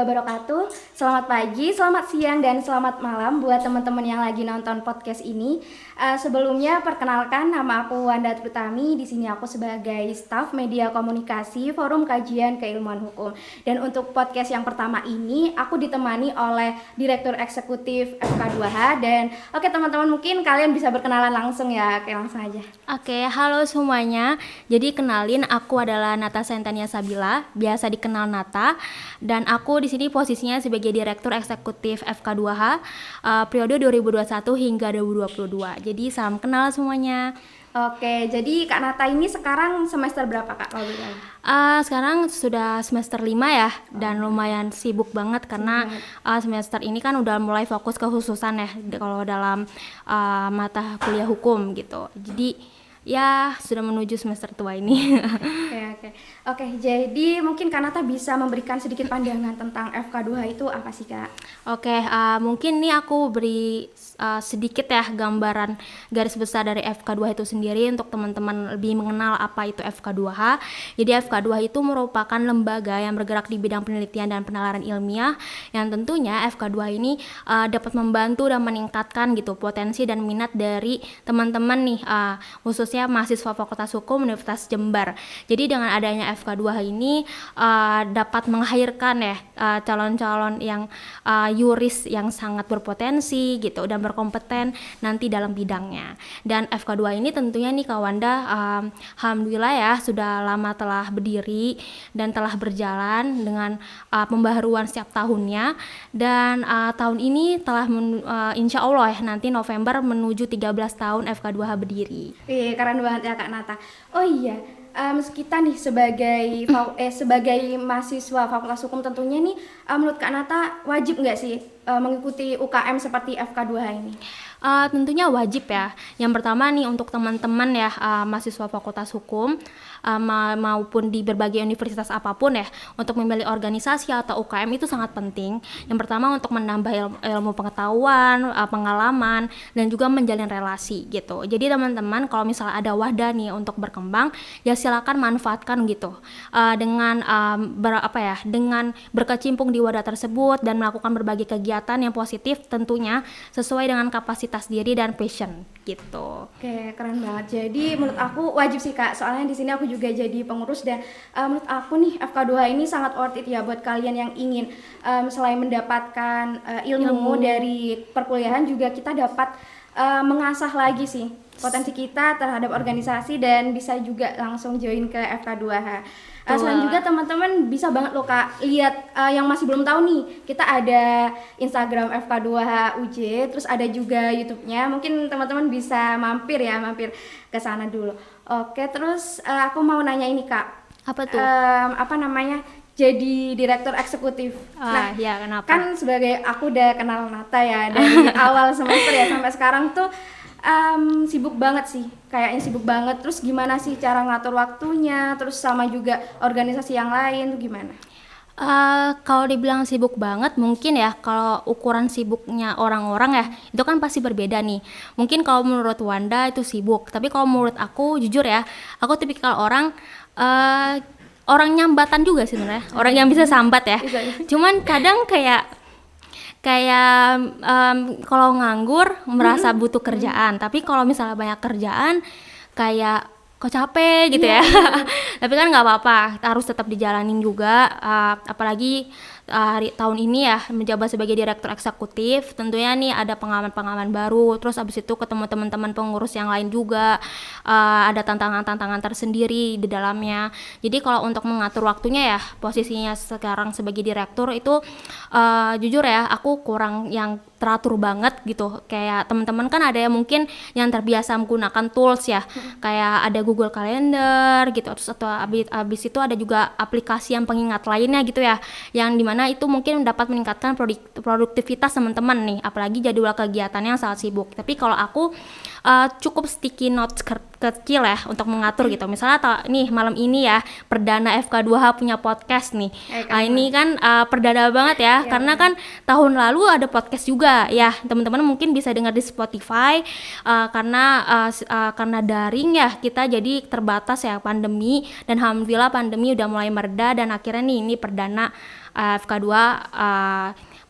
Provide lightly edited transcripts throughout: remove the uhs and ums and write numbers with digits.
wabarakatuh. Selamat pagi, selamat siang, dan selamat malam buat teman-teman yang lagi nonton podcast ini. Sebelumnya perkenalkan, nama aku Wanda Trutami. Di sini aku sebagai staf media komunikasi Forum Kajian Keilmuan Hukum. Dan untuk podcast yang pertama ini, aku ditemani oleh Direktur Eksekutif FK2H. Dan oke teman-teman, mungkin kalian bisa berkenalan langsung ya. Oke, langsung aja. Oke, halo semuanya. Jadi kenalin, aku adalah Nata Sentania Sabila, biasa dikenal Nata, dan aku di sini posisinya sebagai Direktur Eksekutif FK2H periode 2021 hingga 2022. Jadi salam kenal semuanya. Oke, jadi Kak Nata ini sekarang semester berapa Kak? Kalau boleh tahu? Sekarang sudah semester 5 ya, dan lumayan sibuk banget karena semester ini kan udah mulai fokus ke khususan ya kalau dalam mata kuliah hukum gitu. Jadi ya sudah menuju semester tua ini. Oke, jadi mungkin Kak Nata bisa memberikan sedikit pandangan tentang FK2H itu apa sih Kak? Oke, mungkin nih aku beri sedikit ya gambaran garis besar dari FK2H itu sendiri untuk teman-teman lebih mengenal apa itu FK2H. Jadi FK2H itu merupakan lembaga yang bergerak di bidang penelitian dan penalaran ilmiah, yang tentunya FK2H ini dapat membantu dan meningkatkan gitu potensi dan minat dari teman-teman nih, khususnya mahasiswa Fakultas Hukum Universitas Jember. Jadi dengan adanya FK2H ini dapat menghadirkan ya calon-calon yang yuris yang sangat berpotensi gitu dan berkompeten nanti dalam bidangnya. Dan FK2 ini tentunya nih Kak Wanda, alhamdulillah ya sudah lama telah berdiri dan telah berjalan dengan pembaharuan setiap tahunnya, dan tahun ini telah insya Allah ya nanti November menuju 13 tahun FK2H berdiri. Keren banget ya Kak Nata. Oh iya, kita nih sebagai mahasiswa Fakultas Hukum tentunya nih, menurut Kak Nata wajib nggak sih mengikuti UKM seperti FK2H ini? Tentunya wajib ya. Yang pertama nih untuk teman-teman ya mahasiswa Fakultas Hukum maupun di berbagai universitas apapun ya, untuk memilih organisasi atau UKM itu sangat penting. Yang pertama untuk menambah ilmu pengetahuan, pengalaman, dan juga menjalin relasi gitu. Jadi teman-teman kalau misalnya ada wadah nih untuk berkembang, ya silakan manfaatkan gitu dengan dengan berkecimpung di wadah tersebut dan melakukan berbagai kegiatan yang positif tentunya sesuai dengan kapasitas diri dan passion gitu. Oke, keren banget. Jadi menurut aku wajib sih Kak, soalnya di sini aku juga jadi pengurus, dan menurut aku nih FK2H ini sangat worth it ya buat kalian yang ingin selain mendapatkan ilmu dari perkuliahan, juga kita dapat mengasah lagi sih potensi kita terhadap organisasi dan bisa juga langsung join ke FK2H. Selain juga teman-teman bisa banget loh Kak lihat, yang masih belum tahu nih, kita ada Instagram FK2H UJ, terus ada juga YouTube-nya. Mungkin teman-teman bisa mampir ke sana dulu. Oke, terus aku mau nanya ini Kak. Apa tuh? Jadi direktur eksekutif. Ya kenapa? Kan sebagai aku udah kenal Nata ya dari awal semester ya sampai sekarang tuh sibuk banget sih, kayaknya sibuk banget. Terus gimana sih cara ngatur waktunya, terus sama juga organisasi yang lain tuh gimana? Kalau dibilang sibuk banget, mungkin ya kalau ukuran sibuknya orang-orang ya itu kan pasti berbeda nih. Mungkin kalau menurut Wanda itu sibuk, tapi kalau menurut aku jujur ya, aku tipikal orang nyambatan juga sih sebenarnya, orang yang bisa sambat ya. Cuman kadang kayak kalau nganggur merasa butuh kerjaan, tapi kalau misalnya banyak kerjaan kayak kok capek gitu ya. Tapi kan nggak apa-apa, harus tetap dijalanin juga, apalagi tahun ini ya menjabat sebagai direktur eksekutif, tentunya nih ada pengalaman-pengalaman baru, terus abis itu ketemu teman-teman pengurus yang lain juga, ada tantangan-tantangan tersendiri di dalamnya. Jadi kalau untuk mengatur waktunya ya, posisinya sekarang sebagai direktur itu jujur ya aku kurang yang teratur banget gitu. Kayak teman-teman kan ada yang mungkin yang terbiasa menggunakan tools ya, kayak ada Google Calendar gitu, terus atau abis itu ada juga aplikasi yang pengingat lainnya gitu ya, yang dimana itu mungkin dapat meningkatkan produktivitas teman-teman nih, apalagi jadwal kegiatannya yang sangat sibuk. Tapi kalau aku cukup sticky notes kecil ya untuk mengatur gitu. Misalnya nih malam ini ya perdana FK2H punya podcast nih. Ini kan perdana banget ya, karena kan tahun lalu ada podcast juga ya. Teman-teman mungkin bisa dengar di Spotify, karena daring ya kita jadi terbatas ya pandemi, dan alhamdulillah pandemi udah mulai mereda dan akhirnya nih ini perdana FK2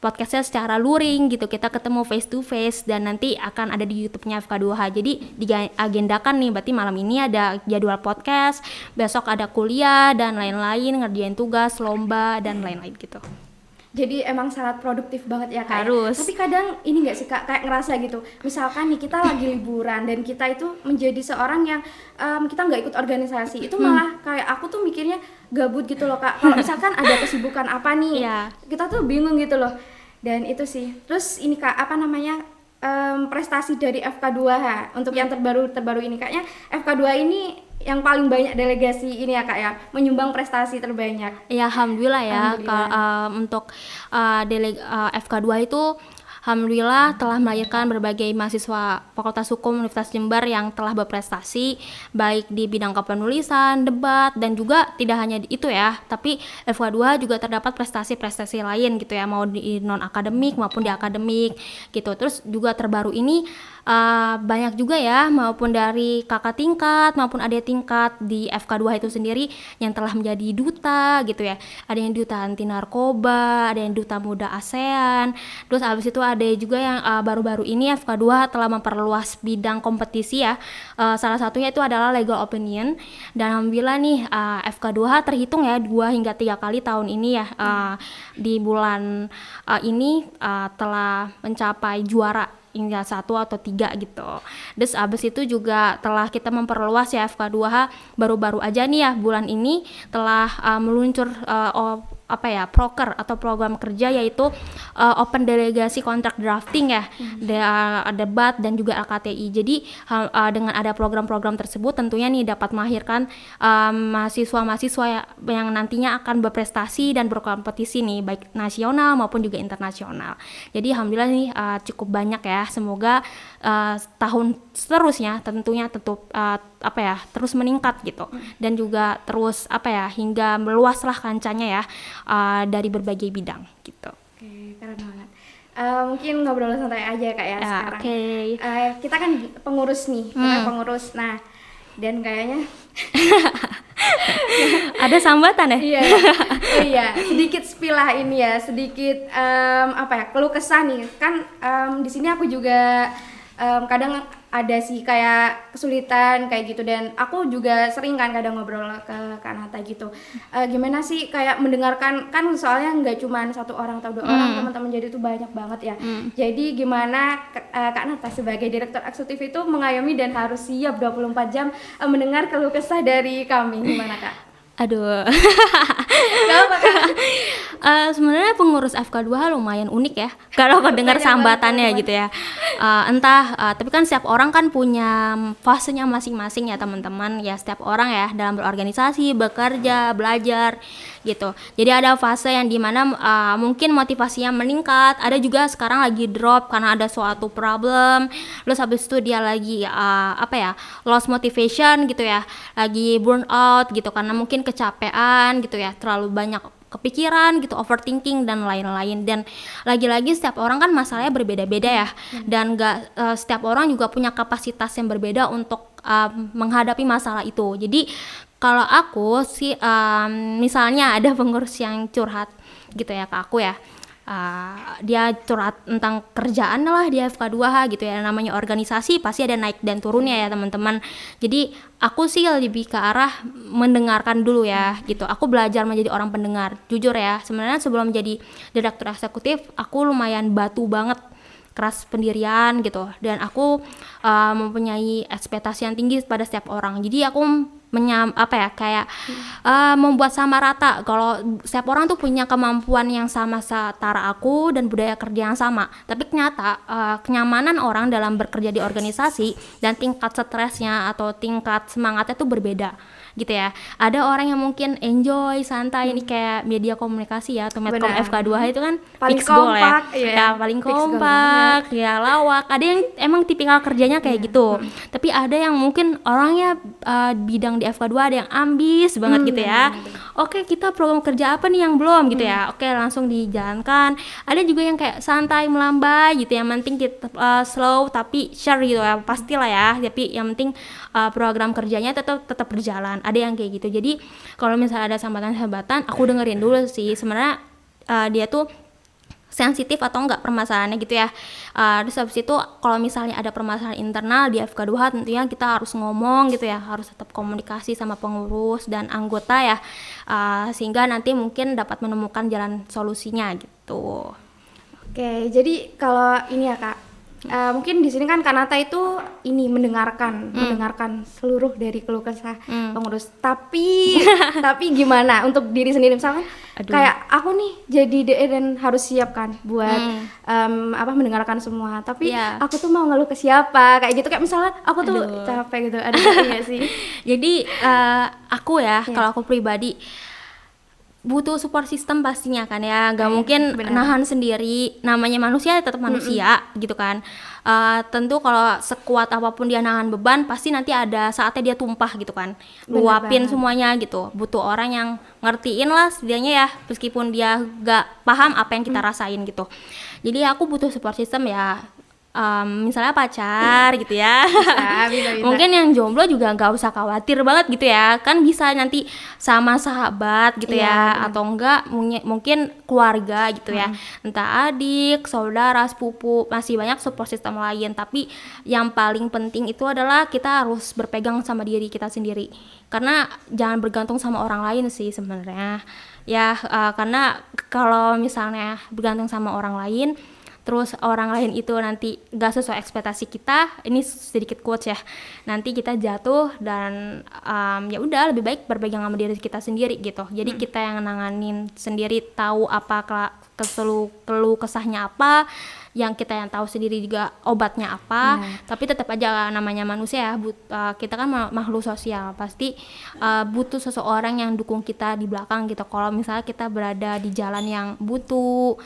podcastnya secara luring gitu, kita ketemu face to face dan nanti akan ada di YouTube-nya FK2H. Jadi diagendakan nih, berarti malam ini ada jadwal podcast, besok ada kuliah dan lain-lain, ngerjain tugas, lomba dan lain-lain gitu. Jadi emang sangat produktif banget ya Kak. Harus. Tapi kadang ini nggak sih Kak, kayak ngerasa gitu. Misalkan nih kita lagi liburan dan kita itu menjadi seorang yang kita nggak ikut organisasi, itu malah kayak aku tuh mikirnya gabut gitu loh Kak. Kalau misalkan ada kesibukan apa nih, kita tuh bingung gitu loh. Dan itu sih. Terus ini Kak, apa namanya? Prestasi dari FK2H untuk yang terbaru ini kayaknya FK2 ini yang paling banyak delegasi ini ya Kak ya, menyumbang prestasi terbanyak. Ya alhamdulillah ya. Untuk FK2 itu alhamdulillah telah melahirkan berbagai mahasiswa Fakultas Hukum Universitas Jember yang telah berprestasi baik di bidang kepenulisan, debat, dan juga tidak hanya itu ya, tapi FK2 juga terdapat prestasi-prestasi lain gitu ya, mau di non-akademik maupun di akademik gitu. Terus juga terbaru ini banyak juga ya, maupun dari kakak tingkat maupun adik tingkat di FK2 itu sendiri yang telah menjadi duta gitu ya. Ada yang duta anti narkoba, ada yang duta muda ASEAN. Terus abis itu ada juga yang baru-baru ini FK2 telah memperluas bidang kompetisi ya. Salah satunya itu adalah legal opinion, dan alhamdulillah nih FK2 terhitung ya 2 hingga 3 kali tahun ini ya, di bulan ini telah mencapai juara hingga 1 atau 3 gitu. Terus abis itu juga telah kita memperluas ya FK2H, baru-baru aja nih ya bulan ini telah meluncur proker atau program kerja, yaitu open delegasi kontrak drafting ya, debat dan juga LKTI. Jadi dengan ada program-program tersebut tentunya nih dapat melahirkan mahasiswa-mahasiswa yang nantinya akan berprestasi dan berkompetisi nih baik nasional maupun juga internasional. Jadi alhamdulillah nih cukup banyak ya. Semoga tahun seterusnya tentunya terus meningkat gitu, dan juga terus hingga meluaslah kancahnya ya dari berbagai bidang gitu. Oke, keren banget. Mungkin ngobrol santai aja Kak ya sekarang. Okay. Kita kan pengurus nih, kita pengurus. Nah, dan kayaknya ada sambatan ya? Iya. Oh iya, sedikit spill lah ini ya, sedikit keluh kesah nih. Kan di sini aku juga kadang ada sih kayak kesulitan kayak gitu, dan aku juga sering kan kadang ngobrol ke Kak Nata gitu. Gimana sih kayak mendengarkan, kan soalnya nggak cuma 1 orang atau 2 orang, teman-teman jadi itu banyak banget ya. Jadi gimana Kak Nata sebagai direktur eksekutif itu mengayomi dan harus siap 24 jam mendengar keluh kesah dari kami, gimana Kak? Aduh. Gak apa Kak. Sebenarnya pengurus FK2 lumayan unik ya kalau dengar sambatannya gitu ya. Tapi kan setiap orang kan punya fasenya masing-masing ya teman-teman ya, setiap orang ya dalam berorganisasi, bekerja, belajar gitu. Jadi ada fase yang dimana mungkin motivasinya meningkat, ada juga sekarang lagi drop karena ada suatu problem, terus habis itu dia lagi lost motivation gitu ya, lagi burn out gitu karena mungkin kecapean gitu ya, terlalu banyak kepikiran gitu, overthinking dan lain-lain. Dan lagi-lagi setiap orang kan masalahnya berbeda-beda ya, dan setiap orang juga punya kapasitas yang berbeda untuk menghadapi masalah itu. Jadi kalau aku sih misalnya ada pengurus yang curhat gitu ya ke aku ya, dia curhat tentang kerjaan lah di FK2H gitu ya, namanya organisasi pasti ada naik dan turunnya ya teman-teman. Jadi aku sih lebih ke arah mendengarkan dulu ya gitu. Aku belajar menjadi orang pendengar. Jujur ya, sebenarnya sebelum menjadi direktur eksekutif aku lumayan batu banget, keras pendirian gitu, dan aku mempunyai ekspektasi yang tinggi pada setiap orang. Jadi aku membuat sama rata kalau setiap orang tuh punya kemampuan yang sama setara aku dan budaya kerja yang sama. Tapi ternyata kenyamanan orang dalam bekerja di organisasi dan tingkat stresnya atau tingkat semangatnya tuh berbeda gitu ya. Ada orang yang mungkin enjoy, santai, ini kayak media komunikasi ya, atau Medcom FK2 itu kan paling fix goal kompak, ya paling kompak, ya lawak. Ada yang emang tipikal kerjanya kayak gitu. Tapi ada yang mungkin orangnya bidang di FK2 ada yang ambis banget gitu ya. Oke, kita program kerja apa nih yang belum gitu ya. Oke, langsung dijalankan. Ada juga yang kayak santai melambai gitu, yang penting kita slow tapi sure gitu ya, pastilah ya. Tapi yang penting program kerjanya tetap berjalan. Ada yang kayak gitu. Jadi kalau misalnya ada sambatan-sambatan, aku dengerin dulu sih. Sebenarnya dia tuh sensitif atau enggak permasalahannya gitu ya. Terus habis itu kalau misalnya ada permasalahan internal di FK2H tentunya kita harus ngomong gitu ya, harus tetap komunikasi sama pengurus dan anggota ya, sehingga nanti mungkin dapat menemukan jalan solusinya gitu. Oke, jadi kalau ini ya Kak, mungkin di sini kan Kanata itu ini mendengarkan seluruh dari keluh kesah pengurus. Tapi gimana untuk diri sendiri, misalkan kayak aku nih jadi DE dan harus siap kan buat mendengarkan semua. Tapi aku tuh mau ngeluh ke siapa kayak gitu, kayak misalnya aku tuh capek gitu. Ada iya sih. Jadi aku kalau aku pribadi butuh support system pastinya kan ya, gak mungkin nahan sendiri, namanya manusia tetap manusia gitu kan. Tentu kalau sekuat apapun dia nahan beban pasti nanti ada saatnya dia tumpah gitu kan, luapin semuanya gitu. Butuh orang yang ngertiin lah setidaknya ya, meskipun dia gak paham apa yang kita rasain gitu. Jadi aku butuh support system ya, misalnya pacar gitu ya. Bisa. Mungkin yang jomblo juga nggak usah khawatir banget gitu ya, kan bisa nanti sama sahabat gitu ya, atau enggak mungkin keluarga gitu ya, entah adik, saudara, sepupu, masih banyak support system lain. Tapi yang paling penting itu adalah kita harus berpegang sama diri kita sendiri, karena jangan bergantung sama orang lain sih sebenarnya ya. Karena kalau misalnya bergantung sama orang lain terus orang lain itu nanti gak sesuai ekspektasi kita, ini sedikit quotes ya, nanti kita jatuh dan ya udah lebih baik berpegang sama diri kita sendiri gitu. Jadi kita yang nanganin sendiri, tahu apa keluh kesahnya apa, yang kita yang tahu sendiri juga obatnya apa. Tapi tetap aja namanya manusia ya, kita kan makhluk sosial, pasti butuh seseorang yang dukung kita di belakang gitu. Kalau misalnya kita berada di jalan yang butuh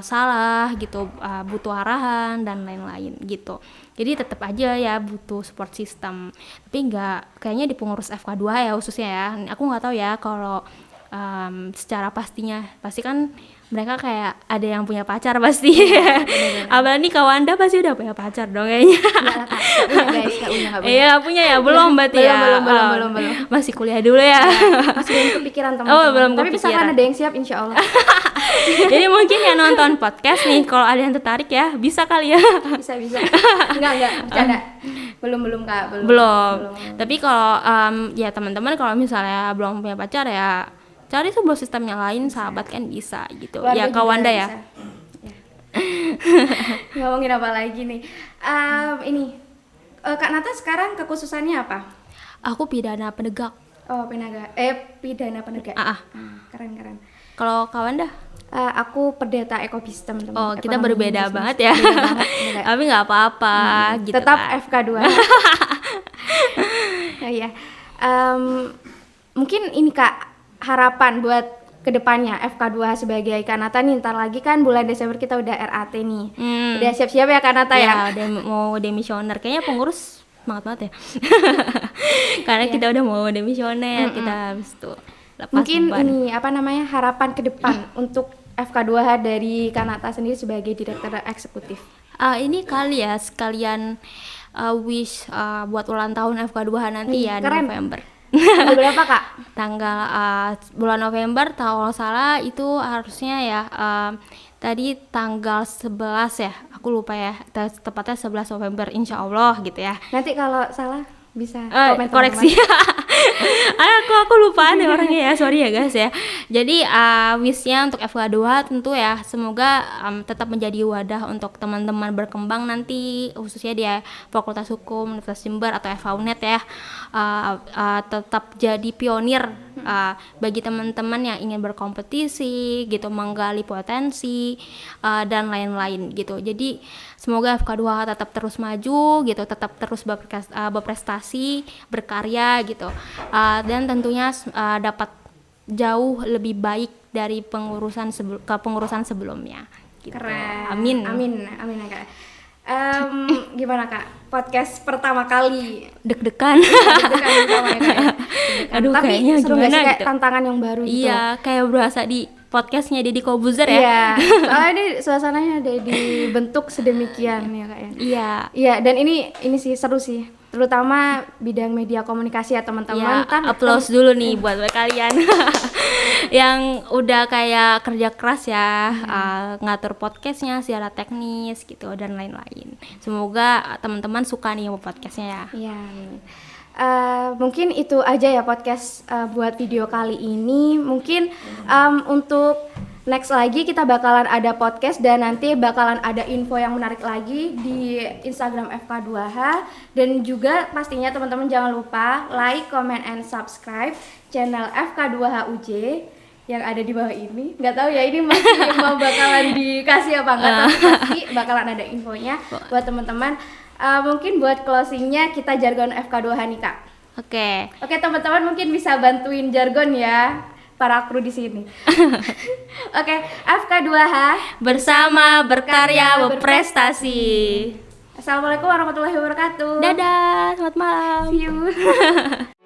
salah gitu, butuh arahan dan lain-lain gitu. Jadi tetap aja ya butuh support system. Tapi kayaknya di pengurus FK2 ya khususnya ya, aku nggak tahu ya kalau secara pastinya, pasti kan mereka kayak ada yang punya pacar pasti. Apalagi Kawanda pasti udah punya pacar dong kayaknya. Iya punya ya, belum berarti ya. Belum. Masih kuliah dulu ya. Masih belum kepikiran teman-teman. Belum tapi kepikiran. misalkan ada yang siap insya Allah. Jadi mungkin yang nonton podcast nih, kalau ada yang tertarik ya bisa kali ya. Bisa. Enggak, bercanda. Belum Kak, belum. Tapi kalau ya teman-teman kalau misalnya belum punya pacar ya cari sebuah sistem yang lain, sahabat kan bisa gitu. Ya Kawanda ya. Ngomongin apa lagi nih? Ini Kak Nata sekarang kekhususannya apa? Aku pidana penegak. Oh, pidana penegak. Keren. Kalau Kawanda? Aku pendeta ekosistem. Oh, kita berbeda banget ya. Tapi nggak apa-apa gitu. Tetap kan. FK2. Iya. Mungkin ini Kak, harapan buat kedepannya FK2 sebagai Kanata nih, ntar lagi kan bulan Desember kita udah RAT nih. Udah siap-siap ya Kanata ya? Udah mau demisioner, kayaknya pengurus semangat banget ya. Karena kita udah mau demisioner, kita habis itu lepas mungkin beban. Ini harapan ke depan untuk FK2H dari Kanata sendiri sebagai direktur eksekutif. Ini kali ya sekalian wish buat ulang tahun FK2H nanti ya, di November. Tanggal berapa Kak? Tanggal bulan November kalau salah itu harusnya ya tadi tanggal 11 ya, aku lupa ya, tepatnya 11 November insya Allah gitu ya. Nanti kalau salah bisa koreksi. aku lupaan ya orangnya ya, sorry ya guys ya. Jadi wishnya untuk FK2 tentu ya semoga tetap menjadi wadah untuk teman-teman berkembang nanti, khususnya di Fakultas Hukum Universitas Jember atau FHUNET ya, tetap jadi pionir bagi teman-teman yang ingin berkompetisi gitu, menggali potensi dan lain-lain gitu. Jadi semoga FK2 tetap terus maju gitu, tetap terus berprestasi, berkarya gitu, dan tentunya dapat jauh lebih baik dari pengurusan sebelumnya gitu. Keren. Amin ya Kak. Gimana Kak, podcast pertama kali? Deg-degan Pertama ya, Kak, ya? Aduh, tapi kayaknya seru gak sih gimana kayak gitu. tantangan yang baru gitu? Iya, kayak berasa di podcastnya Deddy Kobuzer ya. Iya, soalnya ini suasananya ada dibentuk sedemikian ya Kak ya. Iya, dan ini sih seru sih, terutama bidang media komunikasi ya teman-teman. Ya, applause dulu nih buat kalian. yang udah kayak kerja keras ya, ngatur podcastnya secara teknis gitu dan lain-lain. Semoga teman-teman suka nih sama podcastnya ya. Iya. Mungkin itu aja ya podcast buat video kali ini. Mungkin untuk next lagi kita bakalan ada podcast dan nanti bakalan ada info yang menarik lagi di Instagram FK2H, dan juga pastinya teman-teman jangan lupa like, comment, and subscribe channel FK2H UJ yang ada di bawah ini. Nggak tahu ya ini masih mau bakalan dikasih apa enggak, tapi pasti bakalan ada infonya buat teman-teman. Mungkin buat closingnya kita jargon FK2H nih Kak. Oke, teman-teman mungkin bisa bantuin jargon ya para kru di sini. Oke, FK2H Bersama berkarya berprestasi. Assalamualaikum warahmatullahi wabarakatuh. Dadah, selamat malam. See you.